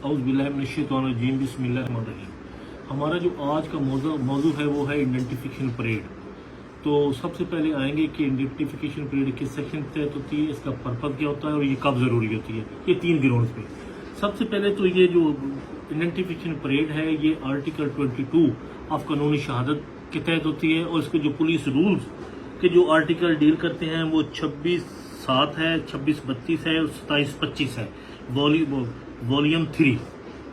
औज़ बिल्लाहि मिनश शैतानिर रजीम बिस्मिल्लाहिर रहमानिर रहीम। हमारा जो आज का मौजू है वो है आइडेंटिफिकेशन परेड। तो सबसे पहले आएंगे कि आइडेंटिफिकेशन परेड किस सेक्शन के तहत होती है, इसका पर्पज़ क्या होता है और ये कब ज़रूरी होती है। ये 3 ग्राउंड्स पे। सबसे पहले तो ये जो आइडेंटिफिकेशन परेड है ये आर्टिकल 22 ऑफ कानूनी शहादत के तहत होती है और इसके जो पुलिस रूल्स के जो आर्टिकल डील करते हैं वो 26(7) है, 26(32) है और 27(25) है। वॉल्यूम 3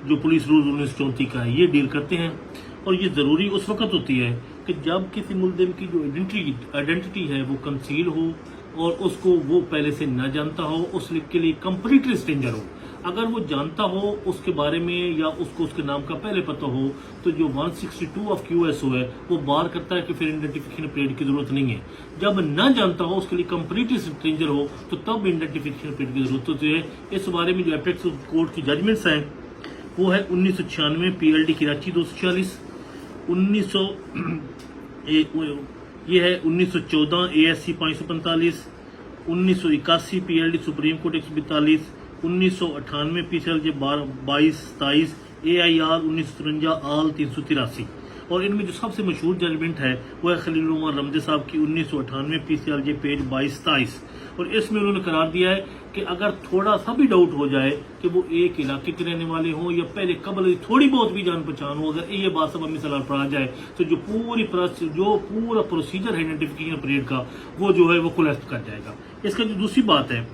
जो पुलिस रूल 1934 का है ये डील करते हैं। और ये ज़रूरी उस वक्त होती है कि जब किसी मुल्ज़िम की जो आइडेंटिटी है वो कंसील हो और उसको वो पहले से न जानता हो, उसके लिए कंप्लीटली स्ट्रेंजर हो। अगर वो जानता हो उसके बारे में या उसको उसके नाम का पहले पता हो तो जो 162 ऑफ QSO है वो बार करता है कि फिर आइडेंटिफिकेशन परेड की जरूरत नहीं है। जब न जानता हो उसके लिए कंप्लीटली स्ट्रेंजर हो तो तब आइडेंटिफिकेशन परेड की जरूरत होती है। इस बारे में जो एपेक्स कोर्ट की जजमेंट्स हैं वो है 1996 PLD कराची 246, 1900 ये है 1914 ASC 545, 1981 PLD supreme court 142, 1998 PCLJ 22-27, AIR 1953 आल 383। और इनमें जो सबसे मशहूर जजमेंट है वो है खलील उमर रमजे साहब की 1998 PCLJ पेज 22-27। और इसमें उन्होंने करार दिया है कि अगर थोड़ा सा भी डाउट हो जाए कि वो एक इलाके के रहने वाले हों या पहले कबल थोड़ी बहुत भी जान पहचान हो, अगर ये बात सब मिसाल पर आ जाए तो जो पूरा प्रोसीजर है आइडेंटिफिकेशन परेड का वो जो है वो कोलैप्स कर जाएगा। इसका जो दूसरी बात है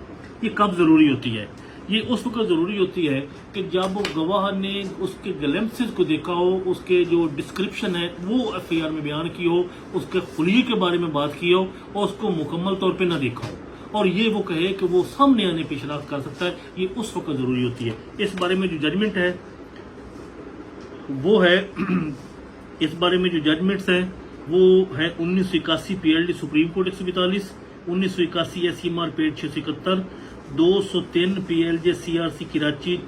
ये कब जरूरी होती है, ये उस वक्त ज़रूरी होती है कि जब गवाह ने उसके ग्लिम्प्सेस को देखा हो, उसके जो डिस्क्रिप्शन है वो FIR में बयान की हो, उसके खुलिये के बारे में बात की हो और उसको मुकम्मल तौर पे ना देखा हो और ये वो कहे कि वो सामने आने पे शनाख्त कर सकता है, ये उस वक्त ज़रूरी होती है। इस बारे में जो जजमेंट है वो है इस बारे में जो जजमेंट्स हैं वो है 1981 PLD supreme court 142, 1981 SCMR page 671, 203 PLJ CRC Karachi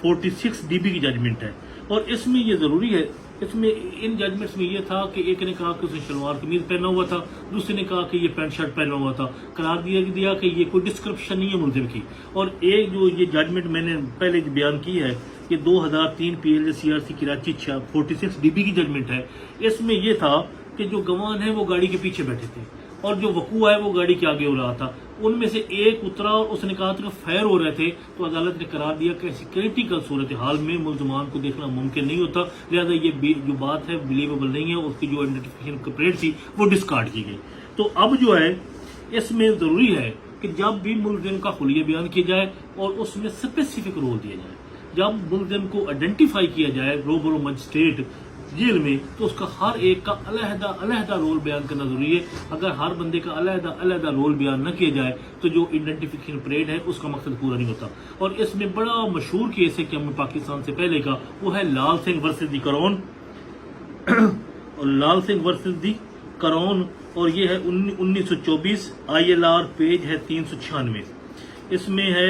46 DB की जजमेंट है। और इसमें ये ज़रूरी है, इसमें इन जजमेंट्स में ये था कि एक ने कहा कि उसने शलवार कमीज पहना हुआ था, दूसरे ने कहा कि ये पैंट शर्ट पहना हुआ था। करार दिया कि ये कोई डिस्क्रिप्शन नहीं है मुल्ज़िम की। और एक जो ये जजमेंट मैंने पहले बयान की है ये 2003 PLJ CRC कराची 46 DB की जजमेंट है। इसमें यह था कि जो गवाह है वो गाड़ी के पीछे बैठे थे और जो वकूआ है वो गाड़ी के आगे हो रहा था। उनमें से एक उतरा और उसने कहा था कि फायर हो रहे थे, तो अदालत ने करार दिया कि ऐसी क्रिटिकल सूरत हाल में मुल्ज़मान को देखना मुमकिन नहीं होता, लिहाजा ये जो बात है बिलीवेबल नहीं है। उसकी जो आइडेंटिफिकेशन परेड थी वो डिस्कार्ड की गई। तो अब जो है इसमें ज़रूरी है कि जब भी मुल्ज़िम का खुलिया बयान किया जाए और उसमें स्पेसिफिक रोल दिया जाए, जब मुल्ज़िम को आइडेंटिफाई किया जाए रोबरो मजिस्ट्रेट जेल में, तो उसका हर एक का अलहदा रोल बयान करना जरूरी है। अगर हर बंदे का अलहदा रोल बयान न किया जाए तो जो आइडेंटिफिकेशन परेड है उसका मकसद पूरा नहीं होता। और इसमें बड़ा मशहूर केस है कि हमें पाकिस्तान से पहले का वो है लाल सिंह वर्सेस दी करौन और लाल सिंह वर्सेस दी करौन और ये है 1924 ILR पेज है 396। इसमें है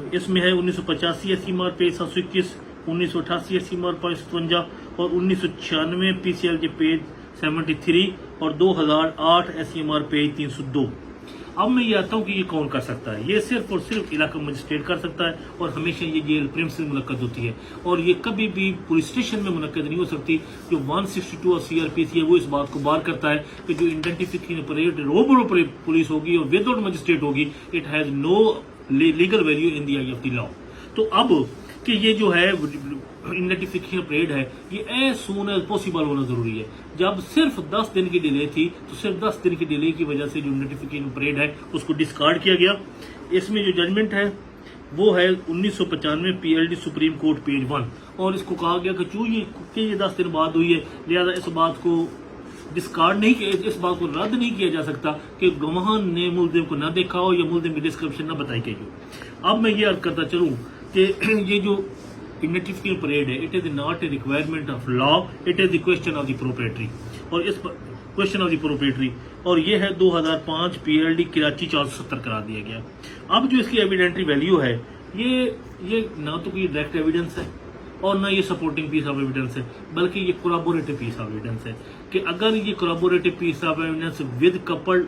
1985 SCMR पेज 721, 1988 SCMR 557 और 1996 PCLJ पेज 73 और 2008 SCMR पेज 302। अब मैं ये आता हूँ कि ये कौन कर सकता है। ये सिर्फ और सिर्फ इलाका मजिस्ट्रेट कर सकता है और हमेशा ये जेल प्रेमिस में मुनक्कद होती है और ये कभी भी पुलिस स्टेशन में मुनक्कद नहीं हो सकती। जो 162 और CRPC है वो इस बात को बार करता है कि जो आइडेंटिफिकेशन परेड रोबरो पुलिस होगी और विदाउट मजिस्ट्रेट होगी, it has no legal value in the eye of the law. तो अब कि ये जो है आइडेंटिफिकेशन परेड है ये एज सून एज पॉसिबल होना जरूरी है। जब सिर्फ 10 दिन की डिले थी तो सिर्फ 10 दिन की डिले की वजह से जो आइडेंटिफिकेशन परेड है उसको डिस्कार्ड किया गया। इसमें जो जजमेंट है वो है 1995 PLD सुप्रीम कोर्ट पेज 1 और इसको कहा गया कि ये 10 दिन बाद हुई है, लिहाजा इस बात को डिस्कार्ड नहीं किया, इस बात को रद्द नहीं किया जा सकता कि गवाह ने मुल्ज़िम को ना देखा हो या मुल्ज़िम की डिस्क्रिप्शन ना बताई गई हो। अब मैं ये अर्ज करता चलूँ कि ये जो आइडेंटिफिकेशन परेड है it is not a requirement of law, it is the question of the proprietary और इस क्वेश्चन ऑफ द प्रोप्राइटरी और ये है 2005 PLD कराची 470 करा दिया गया। अब जो इसकी एविडेंटरी वैल्यू है ये ना तो कोई डायरेक्ट एविडेंस है और ना ये सपोर्टिंग पीस ऑफ एविडेंस है, बल्कि ये कोलैबोरेटिव पीस ऑफ एविडेंस है कि अगर ये collaborative piece of evidence with coupled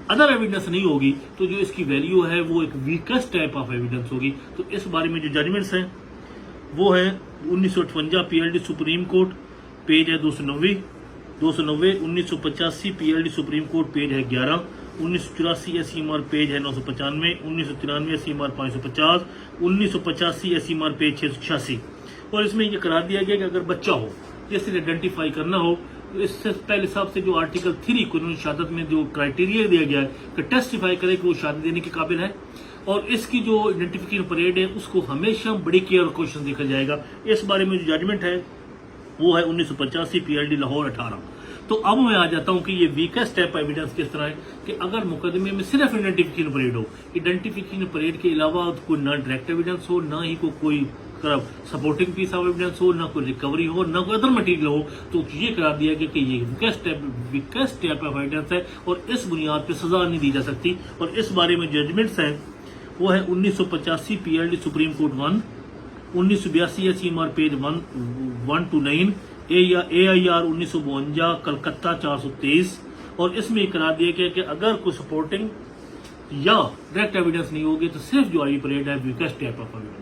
other evidence नहीं होगी तो जो इसकी वैल्यू है वो एक वीकेस्ट टाइप ऑफ एविडेंस होगी। तो इस बारे में जो जजमेंट्स हैं وہ ہے 1958 PLD سپریم کورٹ پیج ہے 290 1985 PLD سپریم کورٹ پیج ہے 11 1984 SCMR پیج ہے 995 1993 SCMR 550 1985 SCMR پیج 686 اور اس میں یہ قرار دیا گیا کہ اگر بچہ ہو جس سے آئیڈینٹیفائی کرنا ہو تو اس سے پہلے حساب سے جو آرٹیکل 3 قانون شہادت میں جو کرائٹیریا دیا گیا ہے کہ ٹیسٹیفائی کرے کہ وہ شہادت دینے کے قابل ہے اور اس کی جو آئیڈینٹیفیکیشن پریڈ ہے اس کو ہمیشہ بڑی کیئر اور کوشش دیکھا جائے گا. اس بارے میں جو ججمنٹ ہے وہ ہے 1985 PLD لاہور 18. تو اب میں آ جاتا ہوں کہ یہ ویکسٹ ٹائپ ایویڈنس کس طرح ہے کہ اگر مقدمے میں صرف آئیڈینٹیفیکیشن پریڈ ہو, آئیڈینٹیفیکیشن پریڈ کے علاوہ کوئی نہ ڈائریکٹ ایویڈنس ہو, نہ ہی کوئی سپورٹنگ پیس آف ایویڈنس ہو, نہ کوئی ریکوری ہو, نہ کوئی ادر مٹیریل ہو, تو یہ قرار دیا گیا کہ یہ ویکسٹ ٹائپ آف ایویڈنس ہے اور اس بنیاد پہ سزا نہیں دی جا سکتی. اور اس بارے میں ججمنٹس ہیں وہ ہے 1985 PLD supreme court 1 1982 SCMR page 129 AIR 1952 Calcutta 423 اور اس میں یہ قرار دیا گیا کہ اگر کوئی سپورٹنگ یا ڈائریکٹ ایویڈنس نہیں ہوگی تو صرف جو آئی پریڈ ہے ویکسٹ ٹائپ آف ایویڈنس.